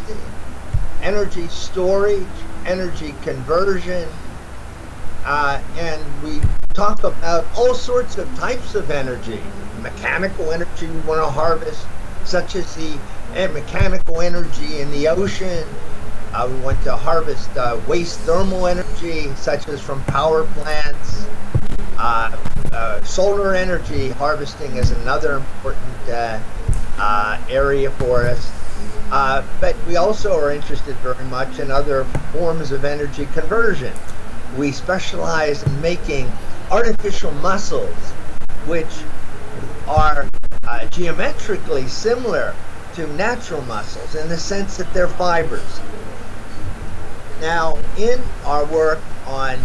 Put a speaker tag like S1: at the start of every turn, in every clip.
S1: harvesting, energy storage, energy conversion, and we talk about all sorts of types of energy. Mechanical energy we want to harvest, such as the mechanical energy in the ocean. We want to harvest waste thermal energy, such as from power plants. Solar energy harvesting is another important area for us. But we also are interested very much in other forms of energy conversion. We specialize in making artificial muscles, which are geometrically similar to natural muscles in the sense that they're fibers. Now, in our work on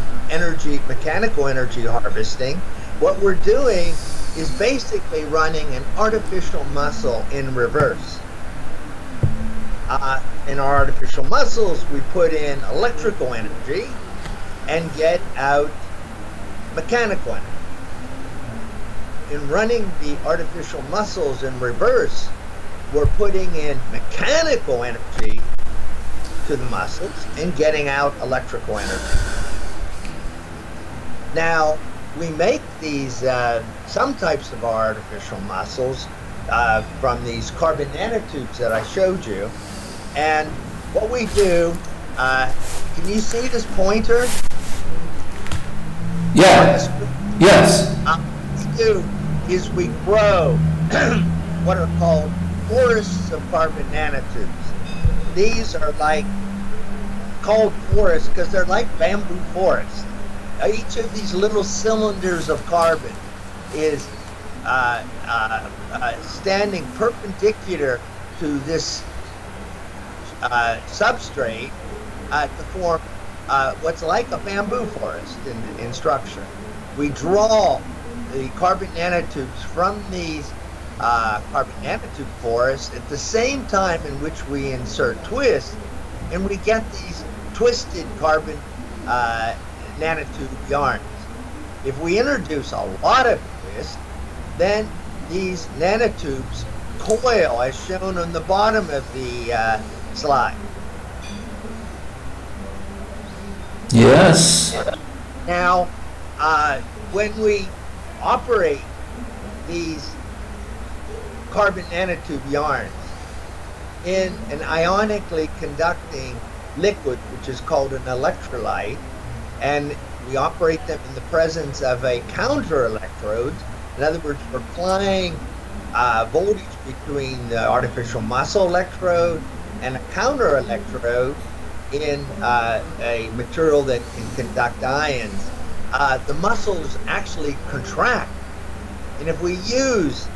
S1: mechanical energy harvesting, what we're doing is basically running an artificial muscle in reverse. In our artificial muscles, we put in electrical energy and get out mechanical energy. In running the artificial muscles in reverse, we're putting in mechanical energy to the muscles and getting out electrical energy. Now, we make these, some types of artificial muscles from these carbon nanotubes that I showed you. And what we do, can you see this pointer?
S2: Yeah. Yes.
S1: What we do is we grow what are called forests of carbon nanotubes. These are like called forests because they're like bamboo forests. Each of these little cylinders of carbon is standing perpendicular to this substrate to form what's like a bamboo forest in structure. We draw the carbon nanotubes from these carbon nanotube forests at the same time in which we insert twists, and we get these twisted carbon nanotube yarns. If we introduce a lot of twists, then these nanotubes coil, as shown on the bottom of the slide.
S2: Yes.
S1: Now, when we operate these carbon nanotube yarns in an ionically conducting liquid, which is called an electrolyte, and we operate them in the presence of a counter electrode. In other words, we're applying voltage between the artificial muscle electrode and a counter electrode in a material that can conduct ions. The muscles actually contract. And if we use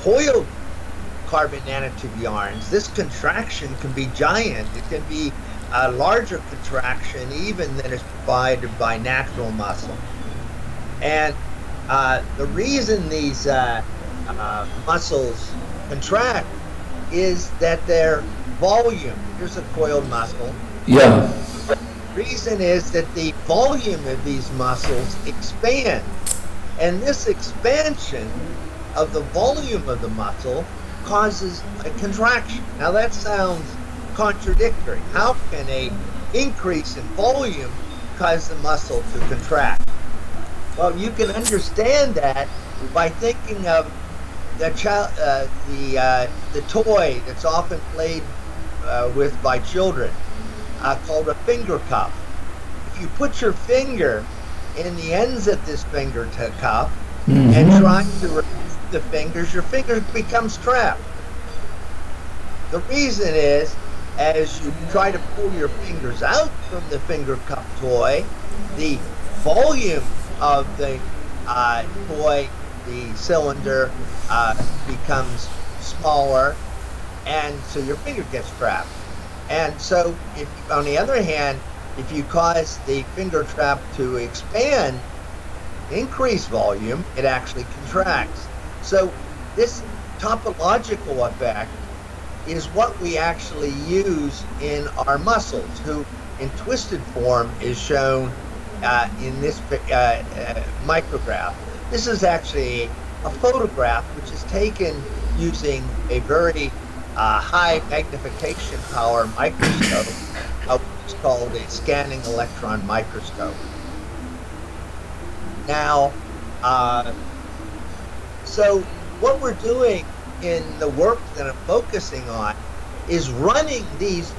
S1: coiled carbon nanotube yarns, this contraction can be giant. It can be a larger contraction even than is provided by natural muscle. And the reason these muscles contract is that their volume, here's a coiled muscle.
S2: Yeah.
S1: The reason is that the volume of these muscles expands. And this expansion of the volume of the muscle causes a contraction. Now that sounds contradictory. How can a increase in volume cause the muscle to contract? Well, you can understand that by thinking of the toy that's often played with by children, called a finger cuff. If you put your finger in the ends of this finger cuff and try to remove the fingers, your finger becomes trapped. The reason is, as you try to pull your fingers out from the finger cuff toy, the volume of the toy, the cylinder, becomes smaller, and so your finger gets trapped. And so, if, on the other hand, if you cause the finger trap to expand, increase volume, it actually contracts. So this topological effect is what we actually use in our muscles, who in twisted form is shown in this micrograph. This is actually a photograph which is taken using a very high magnification power microscope, which is called a scanning electron microscope. Now, so what we're doing in the work that I'm focusing on is running these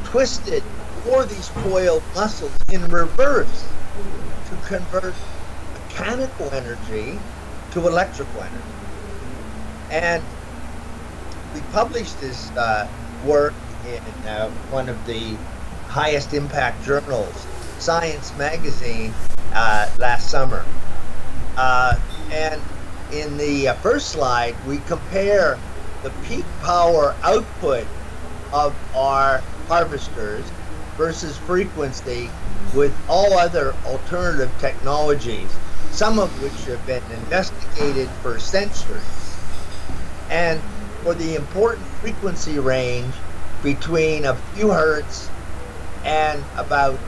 S1: twisted or these coiled muscles in reverse to convert mechanical energy to electrical energy. And we published this work in one of the highest impact journals, Science Magazine, last summer. And in the first slide, we compare the peak power output of our harvesters versus frequency with all other alternative technologies, some of which have been investigated for centuries. And for the important frequency range between a few hertz and about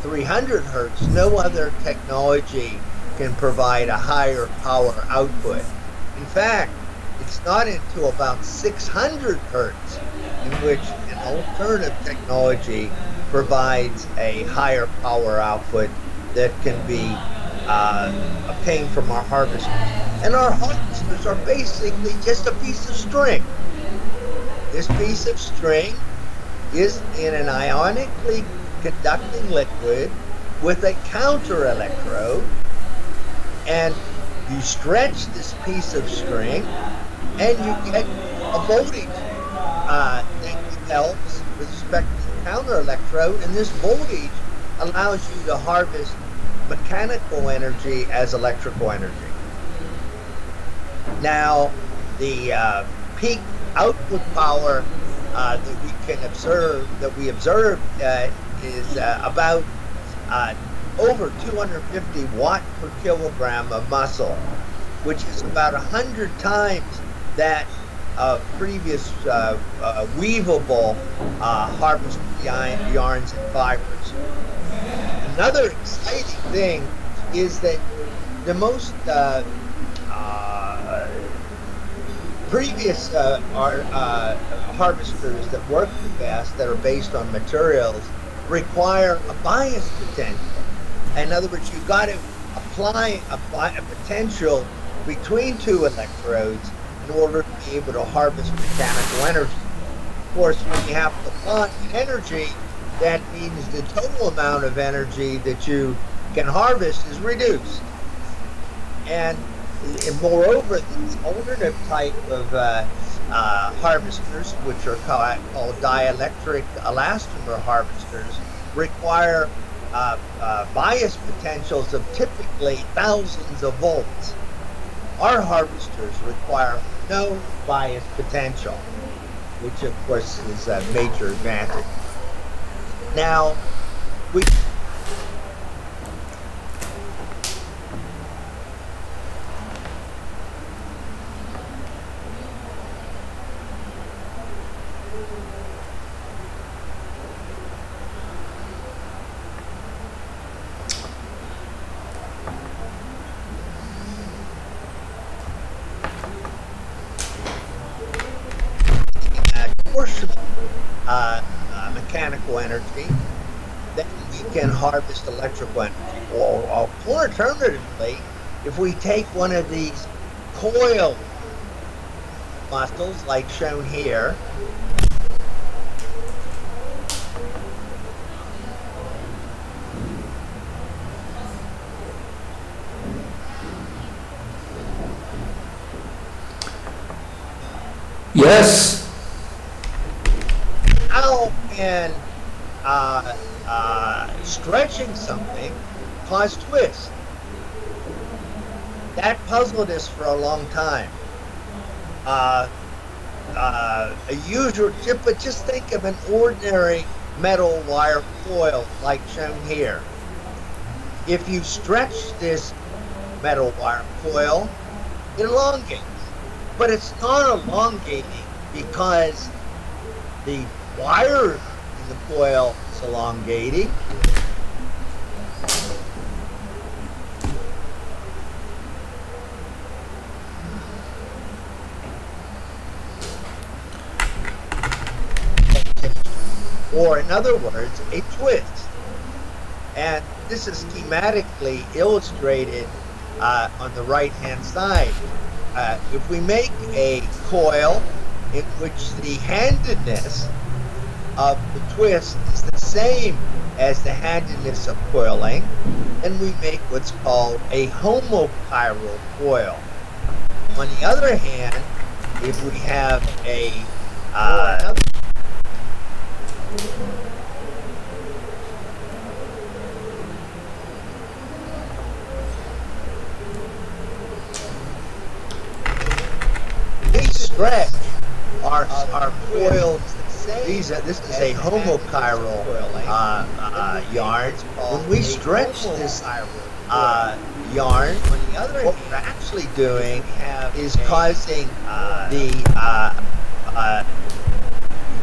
S1: 300 hertz, no other technology can provide a higher power output. In fact, it's not until about 600 hertz in which an alternative technology provides a higher power output that can be obtained from our harvesters. And our harvesters are basically just a piece of string. This piece of string is in an ionically conducting liquid with a counter electrode, and you stretch this piece of string and you get a voltage that develops with respect to the counter electrode, and this voltage allows you to harvest mechanical energy as electrical energy. Now, the peak output power that we observe is about over 250 watt per kilogram of muscle, which is about 100 times that of previous weavable harvest yarns and fibers. Another exciting thing is that the most previous harvesters that work the best, that are based on materials, require a bias potential. In other words, you've got to apply a potential between two electrodes in order to be able to harvest mechanical energy. Of course, when you have to apply energy, that means the total amount of energy that you can harvest is reduced. And moreover, these alternative type of harvesters, which are called dielectric elastomer harvesters, require bias potentials of typically thousands of volts. Our harvesters require no bias potential, which of course is a major advantage. Now, mechanical energy, then we can harvest electrical energy. Or alternatively, if we take one of these coil muscles, like shown here,
S2: Yes.
S1: how can stretching something cause twist? That puzzled us for a long time. A usual, but just think of an ordinary metal wire coil like shown here. If you stretch this metal wire coil, it elongates. But it's not elongating because the wire in the coil is elongating. or in other words, a twist. And this is schematically illustrated on the right-hand side. If we make a coil in which the handedness of the twist is the same as the handedness of coiling, then we make what's called a homochiral coil. On the other hand, if we have a stretch our coils. This is a homochiral yarn. When we stretch this yarn, what we're actually doing is causing the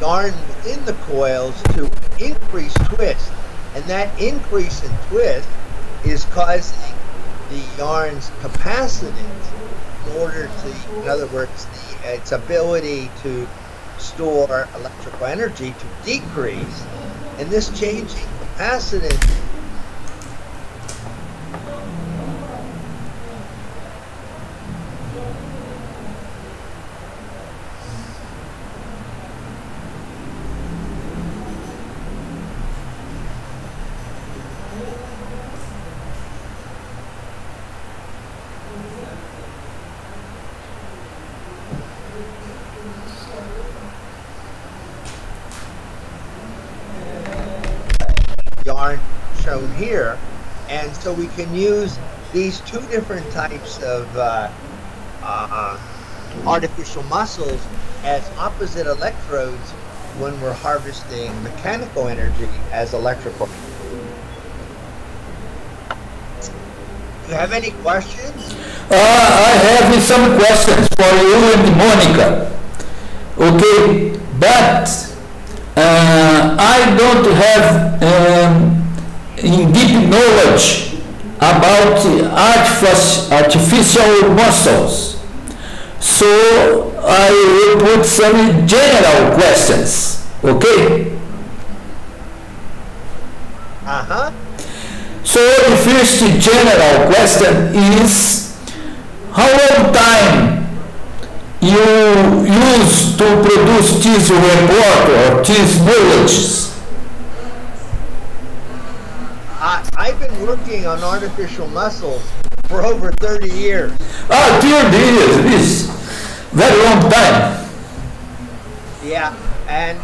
S1: yarn within the coils to increase twist, and that increase in twist is causing the yarn's capacitance in order to, in other words, its ability to store electrical energy to decrease, and this changing capacitance yarn shown here, and so we can use these two different types of artificial muscles as opposite electrodes when we're harvesting mechanical energy as electrical. Do you have any questions?
S2: I have some questions for you and Monica. Okay, but I don't have deep knowledge about artificial muscles, so I will put some general questions, okay? So the first general question is, how long time you use to produce this report or these knowledge?
S1: I've been working on artificial muscles for over 30 years.
S2: 30 years, it is very long time.
S1: Yeah, and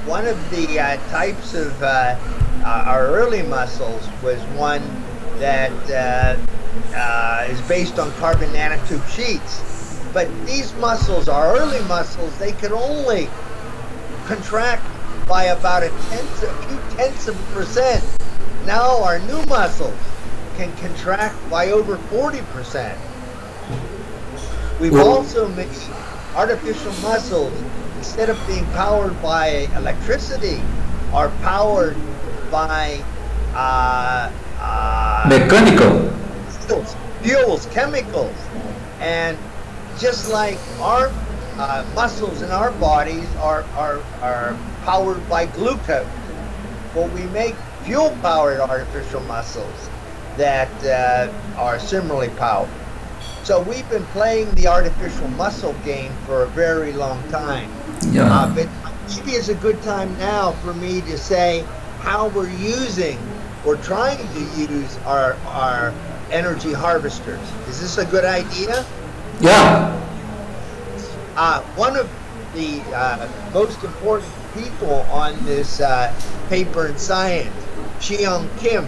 S1: one of the types of our early muscles was one that is based on carbon nanotube sheets. But these muscles, our early muscles, they could only contract by about a few tenths of a percent. Now our new muscles can contract by over 40%. We've also made artificial muscles, instead of being powered by electricity, are powered by
S2: mechanical
S1: fuels, chemicals, and just like our muscles in our bodies are powered by glucose, well, we make fuel-powered artificial muscles that are similarly powered. So we've been playing the artificial muscle game for a very long time.
S2: Yeah.
S1: But maybe it's a good time now for me to say how we're using or trying to use our energy harvesters. Is this a good idea?
S2: Yeah.
S1: One of the most important people on this paper in Science, Cheong Kim,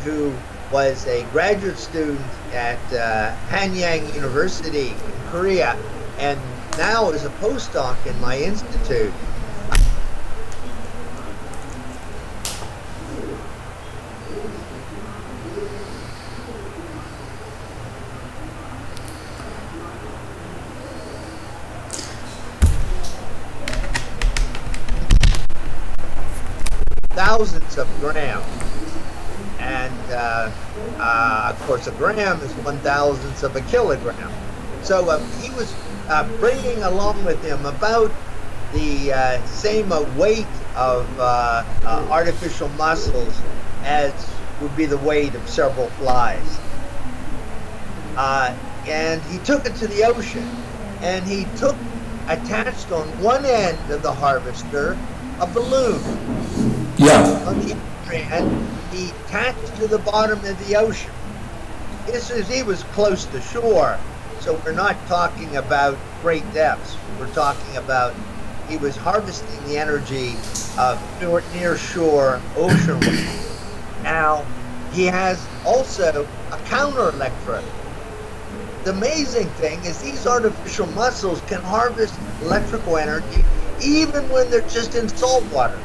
S1: who was a graduate student at Hanyang University in Korea, and now is a postdoc in my institute. Thousands of grams, and of course a gram is 1/1000th of a kilogram. So he was bringing along with him about the same weight of artificial muscles as would be the weight of several flies. And he took it to the ocean, and he attached on one end of the harvester a balloon.
S2: Yeah.
S1: On the other end, he attached to the bottom of the ocean. This is, he was close to shore, so we're not talking about great depths. We're talking about he was harvesting the energy of near shore ocean waves. Now, he has also a counter electrode. The amazing thing is these artificial muscles can harvest electrical energy even when they're just in salt water.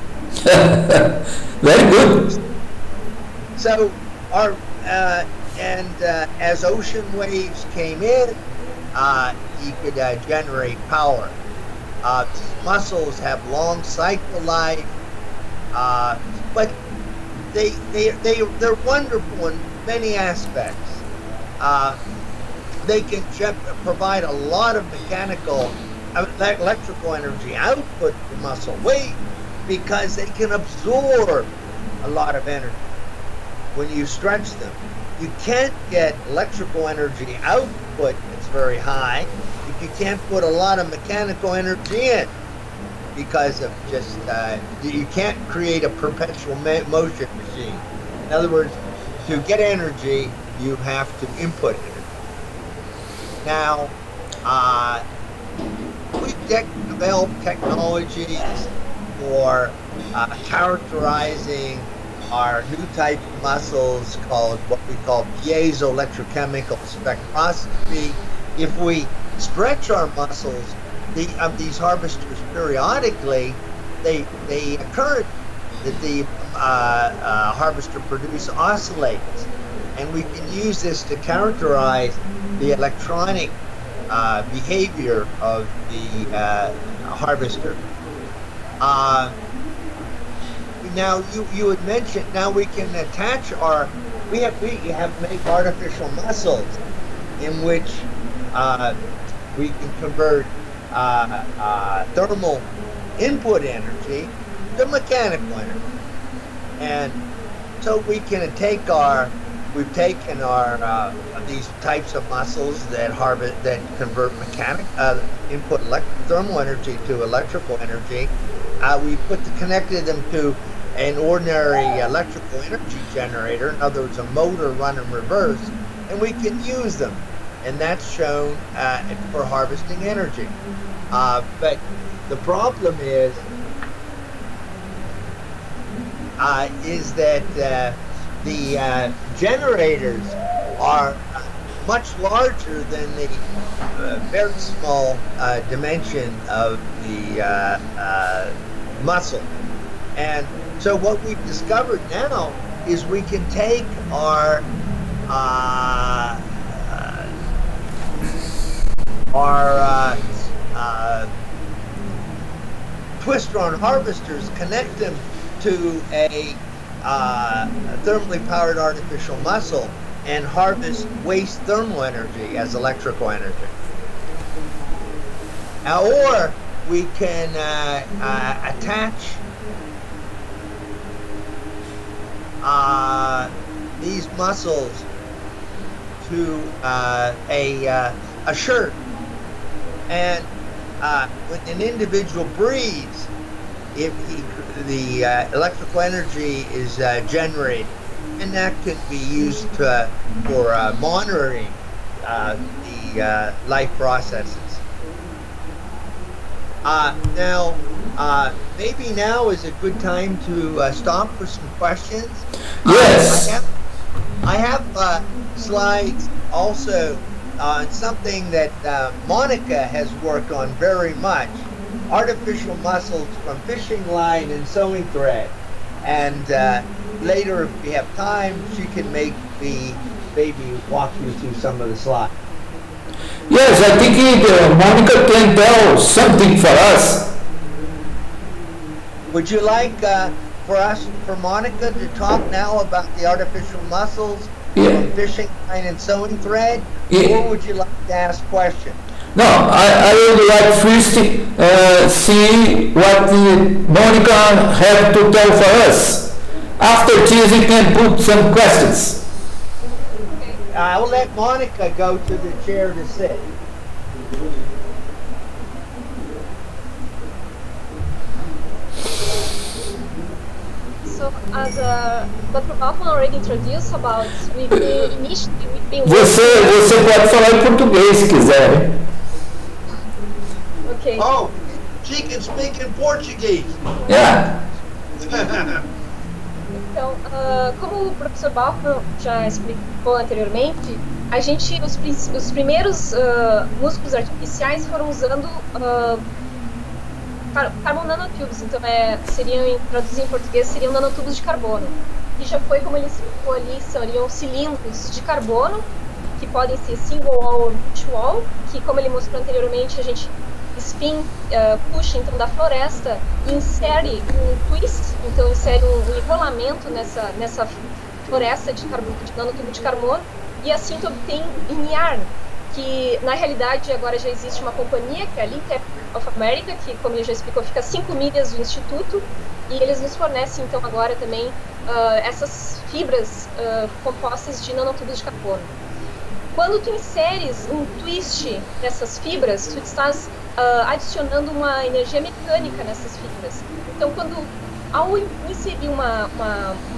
S2: Very good.
S1: So as ocean waves came in, he could generate power. These muscles have long cycle life, but they're wonderful in many aspects. They can provide a lot of mechanical, electrical energy output for muscle weight because they can absorb a lot of energy when you stretch them. You can't get electrical energy output that's very high if you can't put a lot of mechanical energy in, because of just, you can't create a perpetual motion machine. In other words, to get energy, you have to input energy. Now, we've developed technologies for characterizing our new type of muscles called what we call piezoelectrochemical spectroscopy. If we stretch our muscles, these harvesters periodically, the current that the harvester produce oscillates, and we can use this to characterize the electronic behavior of the harvester. Now you had mentioned, now we can attach we have make artificial muscles in which we can convert thermal input energy to mechanical energy. And so we can take we've taken these types of muscles that convert input thermal energy to electrical energy. We connected them to an ordinary electrical energy generator, in other words, a motor run in reverse, and we can use them. And that's shown for harvesting energy. But the problem is that the generators are much larger than the very small dimension of the muscle. And so what we've discovered now is we can take our twistron harvesters, connect them to a thermally powered artificial muscle, and harvest waste thermal energy as electrical energy. Or we can attach these muscles to a shirt, and when an individual breathes, the electrical energy is generated, and that could be used for monitoring the life processes. Now, maybe now is a good time to stop for some questions.
S2: Yes.
S1: I have slides also on something that Monica has worked on very much: artificial muscles from fishing line and sewing thread. And later, if we have time, she can maybe walk you through some of the slides.
S2: Yes, I think Monica can tell something for us.
S1: Would you like for Monica to talk now about the artificial muscles from fishing line and sewing thread, or would you like to ask questions?
S2: No, I would like first see what Monica have to tell for us. After this, we can put some questions.
S1: I will let Monica go to the chair to sit.
S3: So, as Dr. Baughman already introduced about, we've been
S2: Você pode falar em português se quiser.
S3: Okay.
S1: Oh, she can speak in Portuguese.
S2: Yeah.
S3: Então, como o professor Baughman já explicou anteriormente, a gente, os primeiros músculos artificiais foram usando carbon nanotubes, então traduzindo em português, seriam nanotubos de carbono. E já foi como ele explicou ali, seriam cilindros de carbono, que podem ser single wall ou multi-wall, que como ele mostrou anteriormente, a gente puxa então da floresta e insere um twist, então insere um enrolamento nessa floresta de nanotubo de carbono, e assim tu obtém em yarn, que na realidade agora já existe uma companhia, que é a NANOTECH of America, que como ele já explicou, fica a 5 milhas do Instituto, e eles nos fornecem então agora também essas fibras compostas de nanotubos de carbono. Quando tu inseres um twist nessas fibras, tu estás adicionando uma energia mecânica nessas fibras. Então, ao inserir um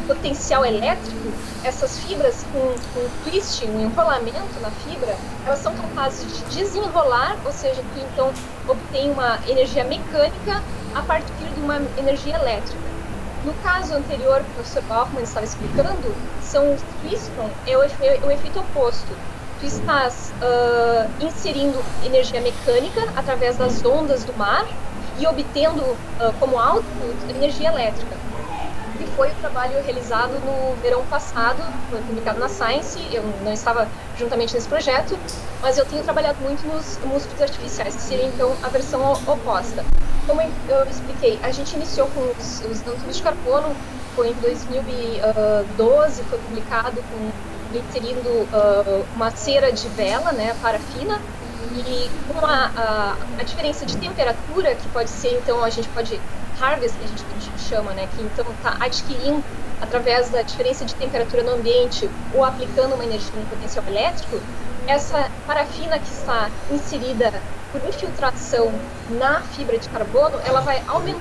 S3: potencial elétrico, essas fibras com um twist, um enrolamento na fibra, elas são capazes de desenrolar, ou seja, tu então obtém uma energia mecânica a partir de uma energia elétrica. No caso anterior que o professor Baughman estava explicando, são os twistron, é o efeito oposto. Tu estás inserindo energia mecânica através das ondas do mar e obtendo como output energia elétrica. Que foi o trabalho realizado no verão passado, foi publicado na Science. Eu não estava juntamente nesse projeto, mas eu tenho trabalhado muito nos músculos artificiais, que seria então a versão oposta. Como eu expliquei, a gente iniciou com os nanotubos de carbono, foi em 2012, foi publicado inserindo uma cera de vela, né, parafina, e com a diferença de temperatura, que pode ser, então, a gente pode harvest, que a gente chama, né, que então está adquirindo através da diferença de temperatura no ambiente ou aplicando uma energia, um potencial elétrico, essa parafina que está inserida por infiltração na fibra de carbono, ela vai aumentar.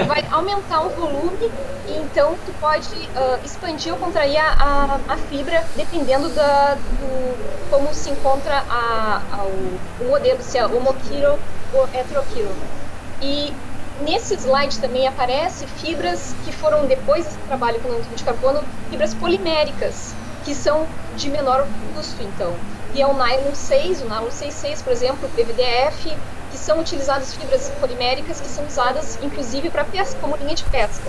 S3: Vai aumentar o volume e então tu pode expandir ou contrair a fibra dependendo como se encontra o modelo, se é homoquiro ou heteroquiro. E nesse slide também aparece fibras que foram, depois desse trabalho com nanotubos de carbono, fibras poliméricas, que são de menor custo, então. E é o nylon 6, o nylon 66, por exemplo, o PVDF, que são utilizadas fibras poliméricas que são usadas, inclusive, para pesca, como linha de pesca,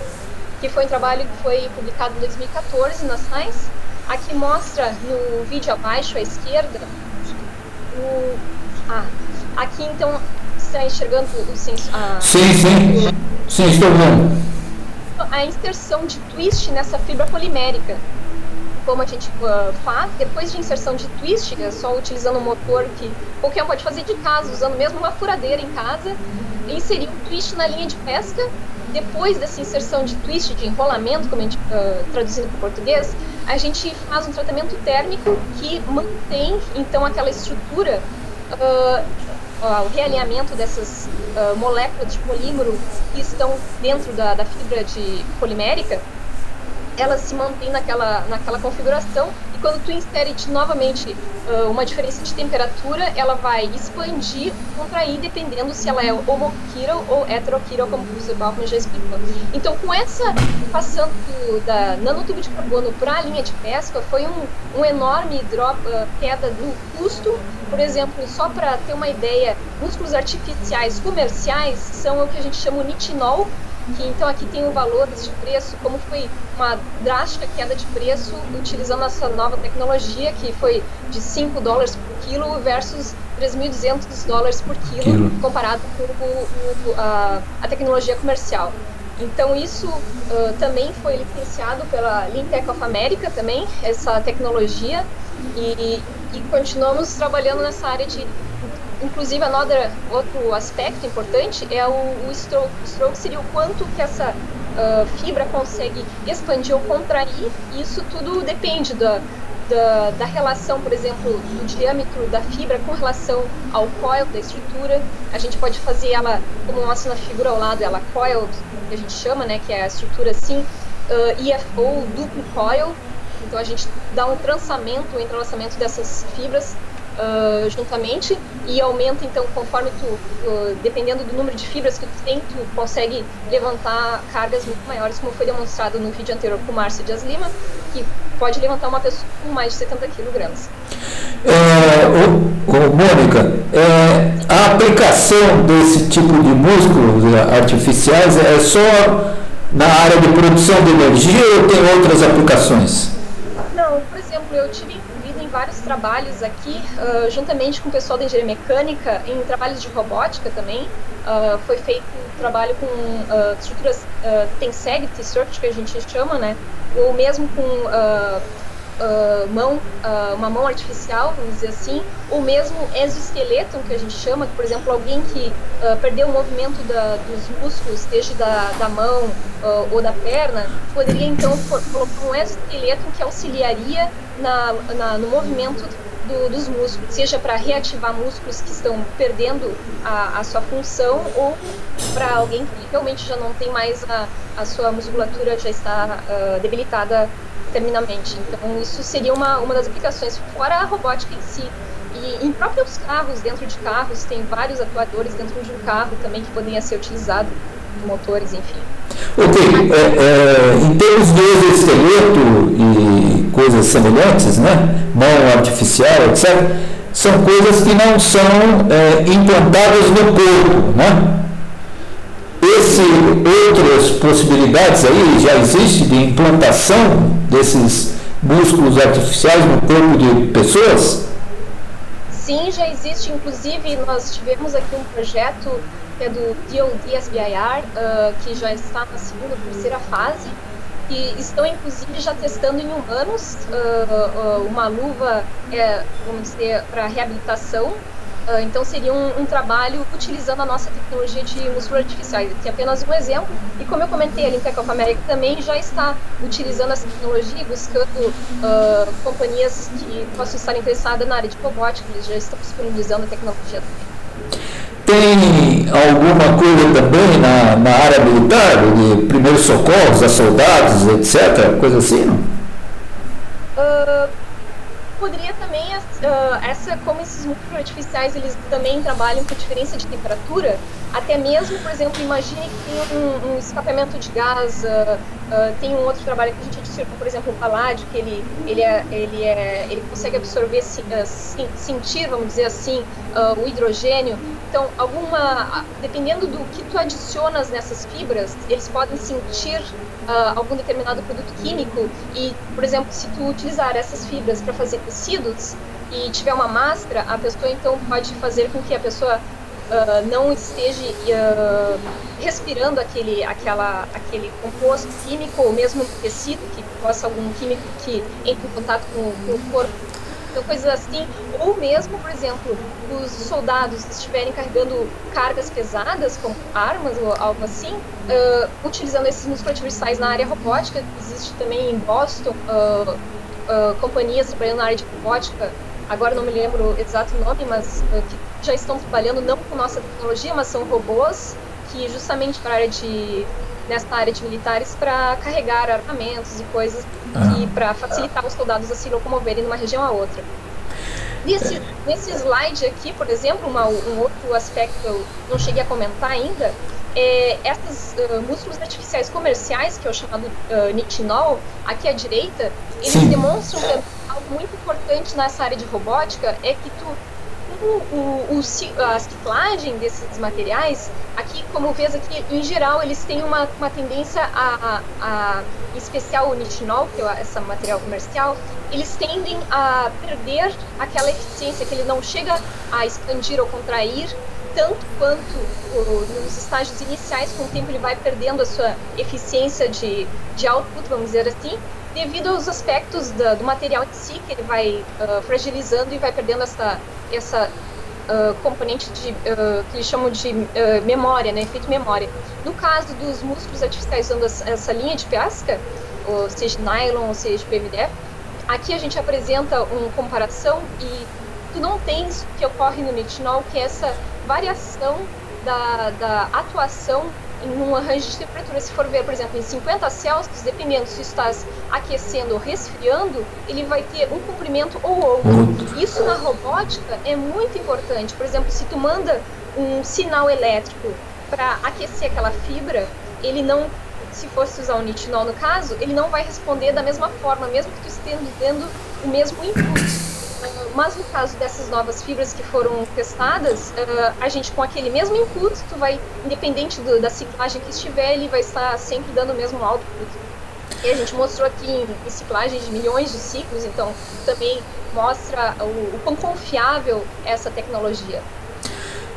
S3: que foi um trabalho que foi publicado em 2014 na Science. Aqui mostra no vídeo abaixo à esquerda, aqui então, você está enxergando o sensor?
S2: Sim, estou vendo.
S3: A inserção de twist nessa fibra polimérica. Como a gente faz, depois de inserção de twist, só utilizando um motor que qualquer um pode fazer de casa, usando mesmo uma furadeira em casa, inserir um twist na linha de pesca. Depois dessa inserção de twist, de enrolamento, como a gente traduzindo para o português, a gente faz um tratamento térmico que mantém então aquela estrutura, o realinhamento dessas moléculas de polímero que estão dentro da fibra polimérica. Ela se mantém naquela configuração, e quando tu insere novamente uma diferença de temperatura, ela vai expandir, contrair, dependendo se ela é homoquiro ou heteroquiro, como o professor Baughman já explicou. Então, com passando da nanotubo de carbono para a linha de pesca, foi um enorme queda no custo. Por exemplo, só para ter uma ideia, músculos artificiais comerciais são o que a gente chama o nitinol, que então aqui tem o valor de preço, como foi uma drástica queda de preço utilizando essa nova tecnologia, que foi de $5 por quilo versus $3.200 por quilo, comparado com a tecnologia comercial. Então isso também foi licenciado pela NANOTECH of America também, essa tecnologia, e e continuamos trabalhando nessa área de, inclusive, outro aspecto importante é o stroke. O stroke seria o quanto que essa fibra consegue expandir ou contrair, e isso tudo depende da relação, por exemplo, do diâmetro da fibra com relação ao coil da estrutura. A gente pode fazer ela, como mostra na figura ao lado, ela coiled, que a gente chama, né, que é a estrutura assim, EFO, duplo coil. Então a gente dá um trançamento, um entrelaçamento dessas fibras juntamente, e aumenta, então, conforme dependendo do número de fibras que tu tem, tu consegue levantar cargas muito maiores, como foi demonstrado no vídeo anterior com o Márcio Dias Lima, que pode levantar uma pessoa com mais de 70 kg.
S2: Mônica, a aplicação desse tipo de músculos artificiais é só na área de produção de energia ou tem outras aplicações?
S3: Não, por exemplo, eu tive envolvido em vários trabalhos aqui, juntamente com o pessoal da engenharia mecânica, em trabalhos de robótica também. Foi feito um trabalho com estruturas tenseg, T-structure, que a gente chama, né? Ou mesmo com uma mão artificial, vamos dizer assim, ou mesmo exoesqueleto, que a gente chama, que, por exemplo, alguém que perdeu o movimento dos músculos, seja da mão ou da perna, poderia então colocar um exoesqueleto que auxiliaria no movimento dos músculos, seja para reativar músculos que estão perdendo a sua função, ou para alguém que realmente já não tem mais a sua musculatura, já está debilitada terminamente. Então isso seria uma das aplicações, fora a robótica em si. E em próprios carros, dentro de carros, tem vários atuadores dentro de um carro também que poderiam ser utilizados, motores, enfim.
S2: Ok, em termos de exoesqueleto e coisas semelhantes, né, mão artificial, etc., são coisas que não são implantadas no corpo, né? Outras possibilidades aí já existe de implantação desses músculos artificiais no corpo de pessoas?
S3: Sim, já existe. Inclusive, nós tivemos aqui um projeto que é do DoD SBIR, que já está na segunda ou terceira fase, e estão, inclusive, já testando em humanos uma luva, vamos dizer, para reabilitação. Então seria um trabalho utilizando a nossa tecnologia de músculo artificial. Tem apenas um exemplo, e como eu comentei, a Intec of America também já está utilizando essa tecnologia, buscando companhias que possam estar interessadas na área de robótica. Eles já estão disponibilizando a tecnologia também.
S2: Tem alguma coisa também na área militar, de primeiros socorros a soldados, etc., coisa assim, não?
S3: Poderia também, como esses músculos artificiais, eles também trabalham com diferença de temperatura, até mesmo, por exemplo, imagine que tem um escapamento de gás, tem um outro trabalho que a gente adiciona, por exemplo, o paládio, que ele consegue absorver, sentir, vamos dizer assim, o hidrogênio. Então, dependendo do que tu adicionas nessas fibras, eles podem sentir algum determinado produto químico, e, por exemplo, se tu utilizar essas fibras para fazer tecidos e tiver uma máscara, a pessoa então pode fazer com que a pessoa não esteja respirando aquele composto químico, ou mesmo tecido, que possa algum químico que entre em contato com o corpo. Então, coisas assim, ou mesmo, por exemplo, os soldados estiverem carregando cargas pesadas, como armas ou algo assim, utilizando esses músculos artificiais na área robótica. Existe também em Boston companhias trabalhando na área de robótica, agora não me lembro o exato nome, mas que já estão trabalhando não com nossa tecnologia, mas são robôs que justamente nessa área de militares, para carregar armamentos e coisas, para facilitar os soldados a se locomoverem de uma região a outra. Nesse slide aqui, por exemplo, um outro aspecto que eu não cheguei a comentar ainda, esses músculos artificiais comerciais, que é o chamado nitinol, aqui à direita, eles demonstram que algo muito importante nessa área de robótica é que a ciclagem desses materiais, aqui, como vês aqui, em geral, eles têm uma tendência em especial o nitinol, que é esse material comercial, eles tendem a perder aquela eficiência, que ele não chega a expandir ou contrair tanto quanto nos estágios iniciais. Com o tempo ele vai perdendo a sua eficiência de output, vamos dizer assim, devido aos aspectos do material em si, que ele vai fragilizando e vai perdendo essa componente que eles chamam de memória, né, efeito memória. No caso dos músculos artificiais usando essa linha de pesca, ou seja nylon, ou seja PVDF, aqui a gente apresenta uma comparação e tu não tens o que ocorre no nitinol, que é essa variação da atuação em um range de temperatura. Se for ver, por exemplo, em 50 Celsius, dependendo se estás aquecendo ou resfriando, ele vai ter um comprimento ou outro. Isso na robótica é muito importante. Por exemplo, se tu manda um sinal elétrico para aquecer aquela fibra, ele não, se fosse usar o nitinol no caso, ele não vai responder da mesma forma, mesmo que tu esteja dando o mesmo input. Mas no caso dessas novas fibras que foram testadas, a gente com aquele mesmo input, tu vai, independente da ciclagem que estiver, ele vai estar sempre dando o mesmo output. E a gente mostrou aqui em ciclagem de milhões de ciclos, então também mostra o quão confiável é essa tecnologia.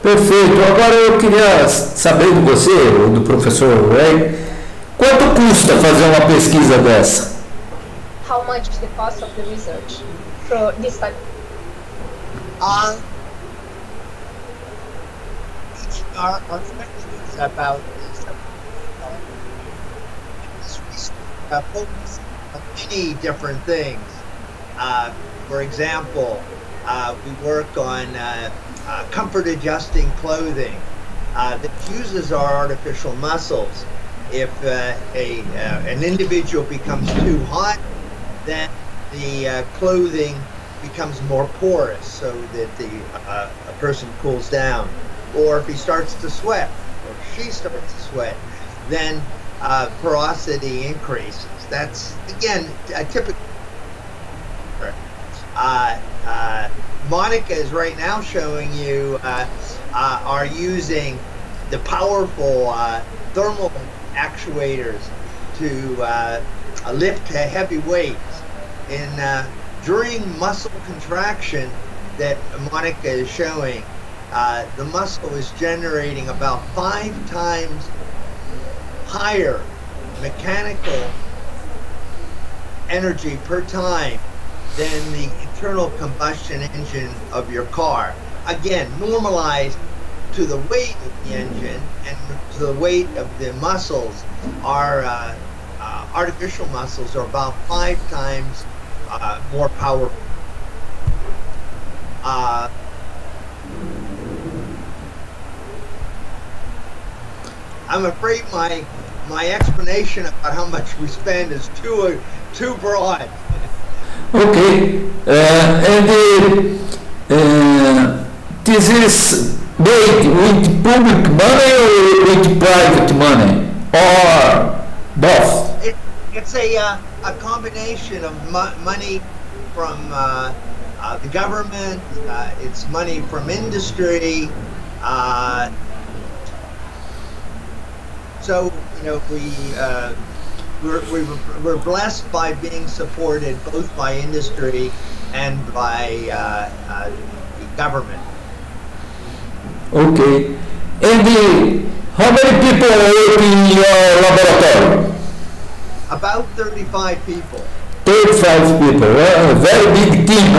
S2: Perfeito. Agora eu queria saber de você, ou do professor Ray, quanto custa fazer uma pesquisa dessa?
S3: How much is the cost of the research for this type?
S1: Our spending is about focus on many different things. For example, we work on comfort adjusting clothing that uses our artificial muscles. If an individual becomes too hot, then the clothing becomes more porous so that a person cools down. Or if he starts to sweat, or she starts to sweat, then porosity increases. That's, again, a typical. Monica is right now showing you are using the powerful thermal actuators to lift heavy weights. During muscle contraction that Monica is showing, the muscle is generating about 5 times higher mechanical energy per time than the internal combustion engine of your car. Again, normalized to the weight of the engine and to the weight of the muscles. Our artificial muscles are about 5 times more powerful. I'm afraid my explanation about how much we spend is too broad.
S2: Okay, and this is made with public money or with private money, or both?
S1: It's a combination of money from the government, it's money from industry. So, you know, we're blessed by being supported both by industry and by the government.
S2: Okay. And how many people are working in your laboratory?
S1: About 35 people.
S2: 35 people. A very big team,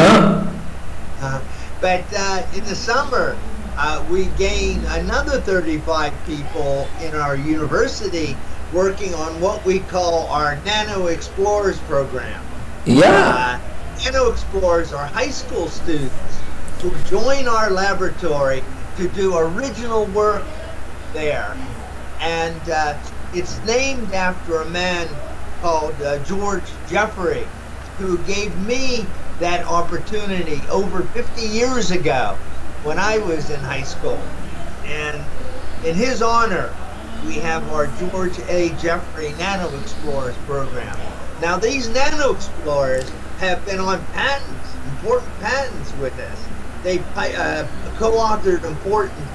S2: huh?
S1: But in the summer, we gain another 35 people in our university working on what we call our Nano Explorers program.
S2: Yeah.
S1: Nano Explorers are high school students who join our laboratory to do original work there. And it's named after a man called George Jeffrey, who gave me that opportunity over 50 years ago when I was in high school. And in his honor, we have our George A. Jeffrey Nano Explorers program. Now, these Nano Explorers have been on patents, important patents with us. They've co-authored important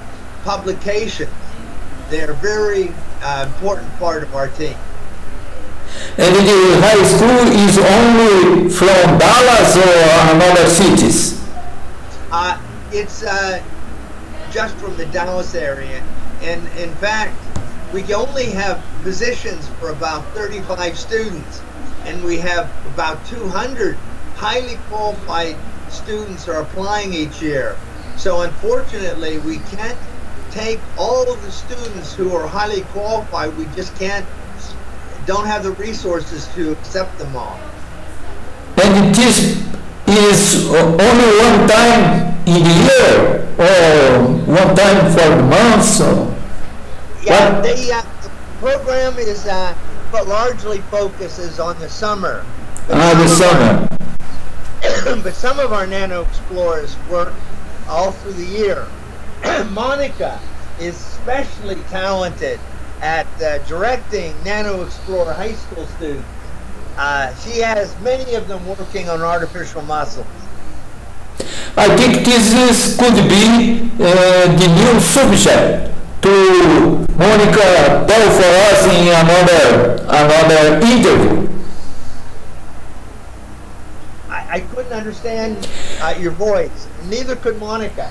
S1: publications. They're a very important part of our team.
S2: And the high school is only from Dallas or another cities?
S1: It's just from the Dallas area. And in fact, we only have positions for about 35 students. and we have about 200 highly qualified students are applying each year. So unfortunately, we can't take all of the students who are highly qualified. We just don't have the resources to accept them all.
S2: And this is only one time in the year, or one time for the months?
S1: Yeah, the program is but largely focuses on the summer.
S2: The summer.
S1: But some of our nano explorers work all through the year. Monica is especially talented at directing Nano Explorer high school students. She has many of them working on artificial muscles.
S2: I think this could be the new subject to Monica tell for us in another interview.
S1: I couldn't understand your voice. Neither could Monica.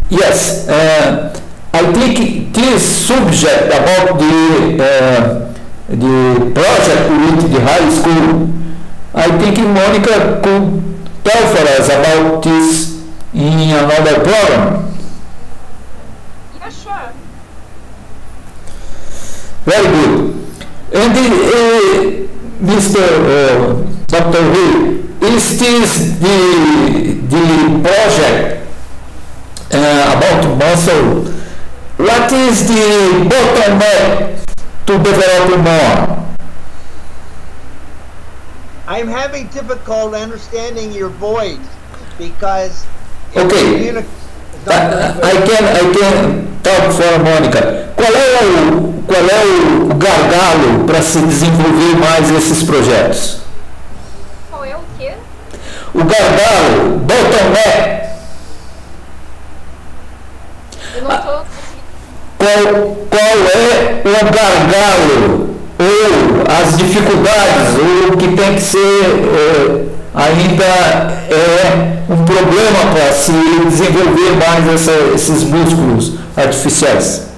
S2: Yes, I think this subject about the project with the high school, I think Monica could tell for us about this in another program.
S3: Yeah, sure.
S2: Very good. And Mr. Dr. Lee, is this the project about muscle? What is the bottleneck to develop more?
S1: I'm having difficulty understanding your voice because
S2: okay. I can talk for Mônica. Qual é o gargalo para se desenvolver mais esses projetos?
S3: Qual é o quê?
S2: O gargalo, bottleneck.
S3: Eu não estou conseguindo.
S2: Qual é o gargalo ou as dificuldades ou o que tem que ser ainda é um problema para se desenvolver mais esses músculos artificiais?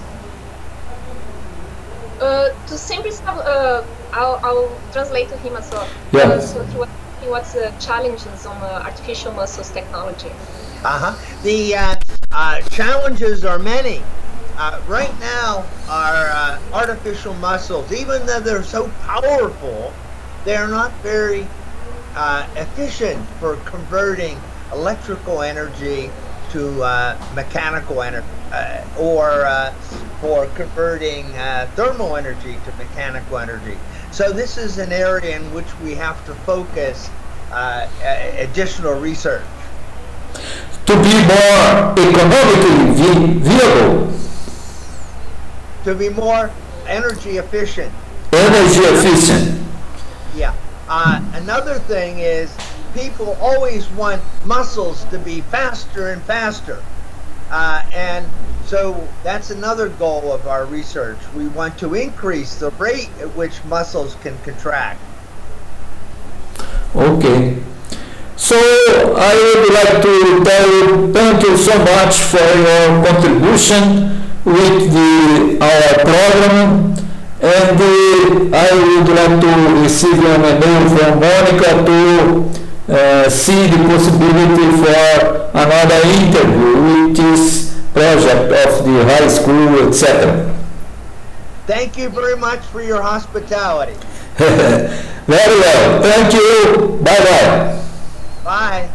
S3: Tu sempre estava. I'll translate to him as well.
S2: Yeah.
S3: So he was asking what's the challenges on artificial muscles technology.
S1: The challenges are many. Right now, our artificial muscles, even though they're so powerful, they're not very efficient for converting electrical energy to mechanical energy, or for converting thermal energy to mechanical energy. So this is an area in which we have to focus additional research.
S2: To be more economically viable.
S1: To be more energy efficient.
S2: Energy efficient.
S1: Yeah. Another thing is people always want muscles to be faster and faster. And so that's another goal of our research. We want to increase the rate at which muscles can contract.
S2: Okay. So I would like to tell you thank you so much for your contribution with our program, and I would like to receive an email from Monica to see the possibility for another interview with this project of the high school, etc.
S1: Thank you very much for your hospitality.
S2: Very well. Thank you. Bye-bye.
S1: Bye.